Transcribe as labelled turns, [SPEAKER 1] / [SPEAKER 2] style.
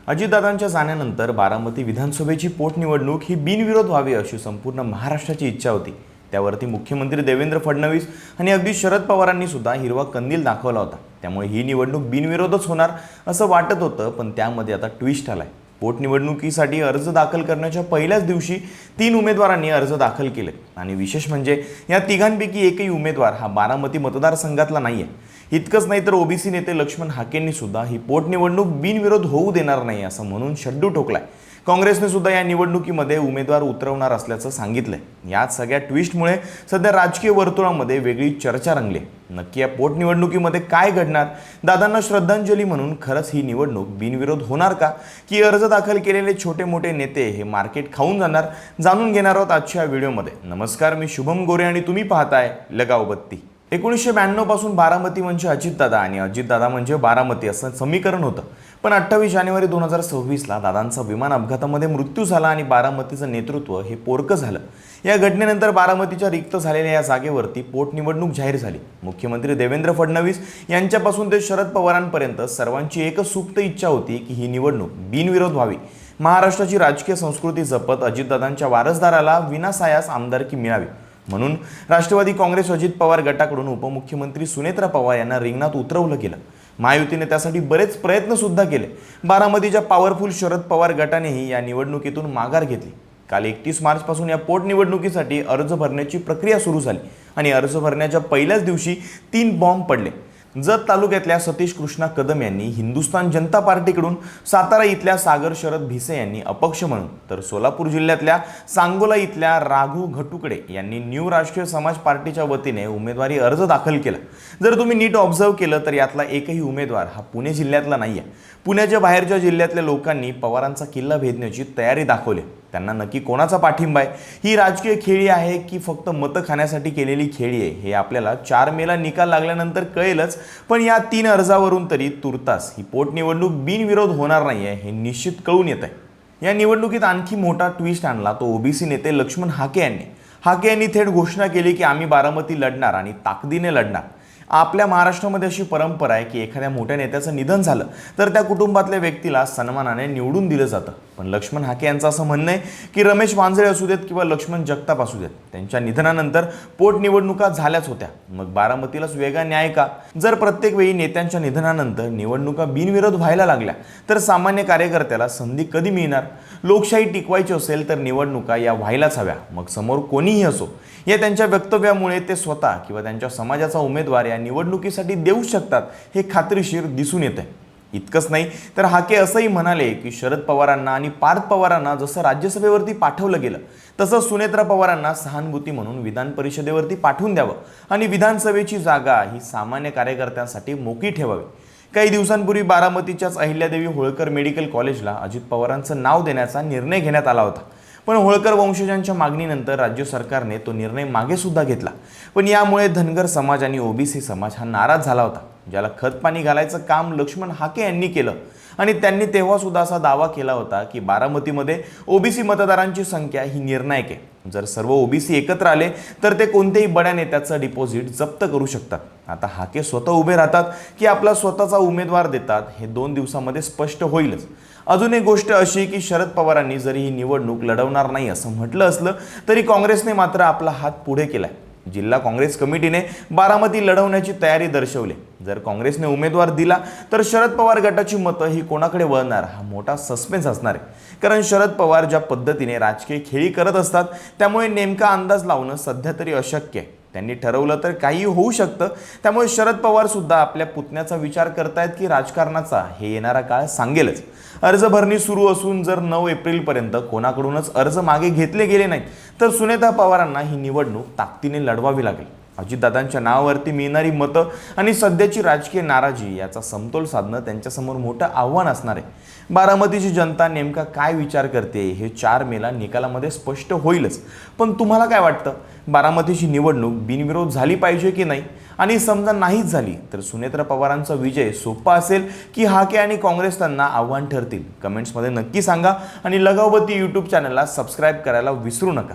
[SPEAKER 1] अजितदादांच्या जाण्यानंतर बारामती विधानसभेची पोटनिवडणूक ही बिनविरोध व्हावी अशी संपूर्ण महाराष्ट्राची इच्छा होती। त्यावरती मुख्यमंत्री देवेंद्र फडणवीस आणि अगदी शरद पवारांनी सुद्धा हिरवा कंदील दाखवला होता। त्यामुळे ही निवडणूक बिनविरोधच होणार असं वाटत होतं, पण त्यामध्ये आता ट्विस्ट आलाय। पोटनिवडणुकीसाठी अर्ज दाखल करण्याच्या पहिल्याच दिवशी 3 उमेदवारांनी अर्ज दाखल केले आणि विशेष म्हणजे या तिघांपैकी एकही उमेदवार हा बारामती मतदारसंघातला नाहीये। इतकंच नाही तर ओबीसी नेते लक्ष्मण हाकेंनी सुद्धा ही पोटनिवडणूक बिनविरोध होऊ देणार नाही असं म्हणून शड्डू ठोकलाय। काँग्रेसने सुद्धा या निवडणुकीमध्ये उमेदवार उतरवणार असल्याचं सांगितलंय। यात सगळ्या ट्विस्टमुळे सध्या राजकीय वर्तुळामध्ये वेगळी चर्चा रंगली। नक्की या पोटनिवडणुकीमध्ये काय घडणार? दादांना श्रद्धांजली म्हणून खरंच ही निवडणूक बिनविरोध होणार का, की अर्ज दाखल केलेले छोटे मोठे नेते हे मार्केट खाऊन जाणार? जाणून घेणार आहोत आजच्या व्हिडिओमध्ये। नमस्कार, मी शुभम गोरे आणि तुम्ही पाहताय लगाव बत्ती। 1992 पासून बारामती म्हणजे अजितदादा आणि अजितदादा म्हणजे बारामती असं समीकरण होतं। पण 28 जानेवारी 2026ला दादांचा विमान अपघातामध्ये मृत्यू झाला आणि बारामतीचं नेतृत्व हे पोरकं झालं। या घटनेनंतर बारामतीच्या रिक्त झालेल्या या जागेवरती पोटनिवडणूक जाहीर झाली। मुख्यमंत्री देवेंद्र फडणवीस यांच्यापासून ते शरद पवारांपर्यंत सर्वांची एकच सुप्त इच्छा होती की ही निवडणूक बिनविरोध व्हावी। महाराष्ट्राची राजकीय संस्कृती जपत अजितदादांच्या वारसदाराला विनासायास आमदारकी मिळावी म्हणून राष्ट्रवादी काँग्रेस अजित पवार गटाकडून उपमुख्यमंत्री सुनेत्रा पवार यांना रिंगणात उतरवलं गेलं। महायुतीने त्यासाठी बरेच प्रयत्न सुद्धा केले। बारामतीच्या पॉवरफुल शरद पवार गटानेही या निवडणुकीतून माघार घेतली। काल 31 मार्च पासून या पोटनिवडणुकीसाठी अर्ज भरण्याची प्रक्रिया सुरू झाली आणि अर्ज भरण्याच्या पहिल्याच दिवशी 3 बॉम्ब पडले। जत तालुक्यातल्या सतीश कृष्णा कदम यांनी हिंदुस्थान जनता पार्टीकडून, सातारा इथल्या सागर शरद भिसे यांनी अपक्ष म्हणून, तर सोलापूर जिल्ह्यातल्या सांगोला इथल्या राघू घटुकडे यांनी न्यू राष्ट्रीय समाज पार्टीच्या वतीने उमेदवारी अर्ज दाखल केला। जर तुम्ही नीट ऑब्झर्व केलं तर यातला एकही उमेदवार हा पुणे जिल्ह्यातला नाहीये। पुण्याच्या बाहेरच्या जिल्ह्यातल्या लोकांनी पवारांचा किल्ला भेदण्याची तयारी दाखवली। त्यांना नक्की कोणाचा पाठिंबा आहे? ही राजकीय खेळी आहे की फक्त मतं खाण्यासाठी केलेली खेळी आहे हे आपल्याला 4 मेला निकाल लागल्यानंतर कळेलच। पण या 3 अर्जावरून तरी तुर्तास ही पोटनिवडणूक बिनविरोध होणार नाहीये हे निश्चित कळून येत आहे। या निवडणुकीत आणखी मोठा ट्विस्ट आणला तो ओबीसी नेते लक्ष्मण हाके यांनी। हाके यांनी थेट घोषणा केली की आम्ही बारामती लढणार आणि ताकदीने लढणार। आपल्या महाराष्ट्रामध्ये अशी परंपरा आहे की एखाद्या मोठ्या नेत्याचं निधन झालं तर त्या कुटुंबातल्या व्यक्तीला सन्मानाने निवडून दिलं जातं। पण लक्ष्मण हाके यांचं असं म्हणणं आहे की रमेश वांजळे असू देत किंवा लक्ष्मण जगताप असू देत, त्यांच्या निधनानंतर पोटनिवडणुका झाल्याच होत्या, मग बारामतीलाच वेगळा न्याय का? जर प्रत्येक वेळी नेत्यांच्या निधनानंतर निवडणुका बिनविरोध व्हायला लागल्या तर सामान्य कार्यकर्त्याला संधी कधी मिळणार? लोकशाही टिकवायची असेल तर निवडणुका या व्हायलाच हव्या, मग समोर कोणीही असो। या त्यांच्या वक्तव्यामुळे ते स्वतः किंवा त्यांच्या समाजाचा उमेदवार या निवडणुकीसाठी देऊ शकतात हे खात्रीशीर दिसून येते। इतकंच नाही तर हाके असंही म्हणाले की शरद पवारांना आणि पार्थ पवारांना जसं राज्यसभेवरती पाठवलं गेलं तसं सुनेत्रा पवारांना सहानुभूती म्हणून विधान परिषदेवरती पाठवून द्यावं आणि विधानसभेची जागा ही सामान्य कार्यकर्त्यांसाठी मोकळी ठेवावी। काही दिवसांपूर्वी बारामतीच्याच अहिल्यादेवी होळकर मेडिकल कॉलेजला अजित पवारांचं नाव देण्याचा निर्णय घेण्यात आला होता। पण होळकर वंशजांच्या मागणीनंतर राज्य सरकारने तो निर्णय मागे सुद्धा घेतला। पण यामुळे धनगर समाज आणि ओबीसी समाज हा नाराज झाला होता, ज्याला खतपाणी घालायचं काम लक्ष्मण हाके यांनी केलं। आणि त्यांनी तेव्हा सुद्धा असा दावा केला होता की बारामतीमध्ये ओबीसी मतदारांची संख्या ही निर्णायक आहे। जर सर्व ओबीसी एकत्र आले तर ते कोणत्याही बड्या नेत्याचं डिपॉझिट जप्त करू शकतात। आता हाके स्वतः उभे राहतात की आपला स्वतःचा उमेदवार देतात हे 2 दिवसांमध्ये स्पष्ट होईलच। अजून एक गोष्ट अशी की शरद पवारांनी जरी ही निवडणूक लढवणार नाही असं म्हटलं असलं तरी काँग्रेसने मात्र आपला हात पुढे केलाय। जिल्हा काँग्रेस कमिटीने बारामती लढवण्याची तयारी दर्शवली। जर काँग्रेसने उमेदवार दिला तर शरद पवार गटाची मतं ही कोणाकडे वळणार हा मोठा सस्पेन्स असणार आहे। कारण शरद पवार ज्या पद्धतीने राजकीय खेळी करत असतात त्यामुळे नेमका अंदाज लावणं सध्या तरी अशक्य आहे। त्यांनी ठरवलं तर काही होऊ शकतं। त्यामुळे शरद पवार सुद्धा आपल्या पुतण्याचा विचार करतायत की राजकारणाचा हे येणारा काळ सांगेलच। अर्ज भरणी सुरू असून जर 9 एप्रिलपर्यंत कोणाकडूनच अर्ज मागे घेतले गेले नाहीत तर सुनेत्रा पवारांना ही निवडणूक ताकदीने लढवावी लागेल। अजितदादांच्या नावावरती मिळणारी मतं आणि सध्याची राजकीय नाराजी याचा समतोल साधणं त्यांच्यासमोर मोठं आव्हान असणार आहे। बारामतीची जनता नेमका काय विचार करते हे 4 मेला निकालामध्ये स्पष्ट होईलच। पण तुम्हाला काय वाटतं? बारामतीची निवडणूक बिनविरोध झाली पाहिजे की नाही? आणि समजा नाहीच झाली तर सुनेत्रा पवारांचा विजय सोपा असेल की हाके आणि काँग्रेस त्यांना आव्हान ठरतील? कमेंट्समध्ये नक्की सांगा आणि लगावबत्ती यूट्यूब चॅनलला सबस्क्राईब करायला विसरू नका।